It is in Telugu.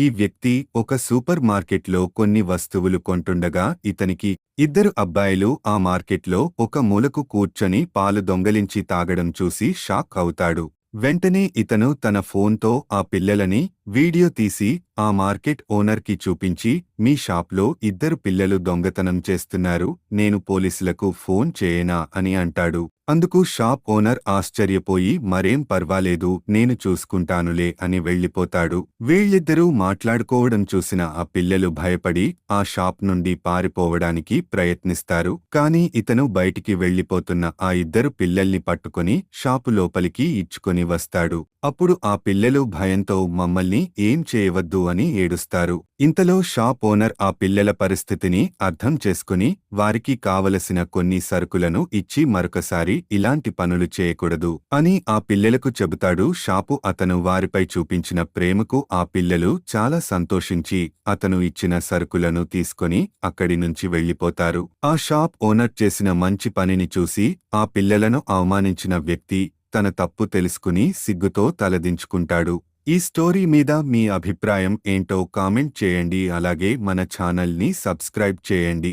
ఈ వ్యక్తి ఒక సూపర్ మార్కెట్లో కొన్ని వస్తువులు కొంటుండగా ఇతనికి ఇద్దరు అబ్బాయిలు ఆ మార్కెట్లో ఒక మూలకు కూర్చొని పాలు దొంగలించి తాగడం చూసి షాక్ అవుతాడు. వెంటనే ఇతను తన ఫోన్తో ఆ పిల్లలని వీడియో తీసి ఆ మార్కెట్ ఓనర్కి చూపించి, మీ షాప్లో ఇద్దరు పిల్లలు దొంగతనం చేస్తున్నారు, నేను పోలీసులకు ఫోన్ చేయనా అని అంటాడు. అందుకు షాప్ ఓనర్ ఆశ్చర్యపోయి, మరేం పర్వాలేదు, నేను చూసుకుంటానులే అని వెళ్ళిపోతాడు. వీళ్ళిద్దరూ మాట్లాడుకోవడం చూసిన ఆ పిల్లలు భయపడి ఆ షాప్ నుండి పారిపోవడానికి ప్రయత్నిస్తారు. కానీ ఇతను బయటికి వెళ్ళిపోతున్న ఆ ఇద్దరు పిల్లల్ని పట్టుకొని షాపు లోపలికి ఇచ్చుకొని వస్తాడు. అప్పుడు ఆ పిల్లలు భయంతో మమ్మల్ని ఏం చేయవద్దు అని ఏడుస్తారు. ఇంతలో షాప్ ఓనర్ ఆ పిల్లల పరిస్థితిని అర్థం చేసుకుని వారికి కావలసిన కొన్ని సరుకులను ఇచ్చి మరొకసారి ఇలాంటి పనులు చేయకూడదు అని ఆ పిల్లలకు చెబుతాడు. షాపు అతను వారిపై చూపించిన ప్రేమకు ఆ పిల్లలు చాలా సంతోషించి అతను ఇచ్చిన సరుకులను తీసుకొని అక్కడి నుంచి వెళ్ళిపోతారు. ఆ షాప్ ఓనర్ చేసిన మంచి పనిని చూసి ఆ పిల్లలను అవమానించిన వ్యక్తి తన తప్పు తెలుసుకుని సిగ్గుతో తలదించుకుంటాడు. ఈ స్టోరీ మీద మీ అభిప్రాయం ఏంటో కామెంట్ చేయండి. అలాగే మన ఛానల్ని సబ్స్క్రైబ్ చేయండి.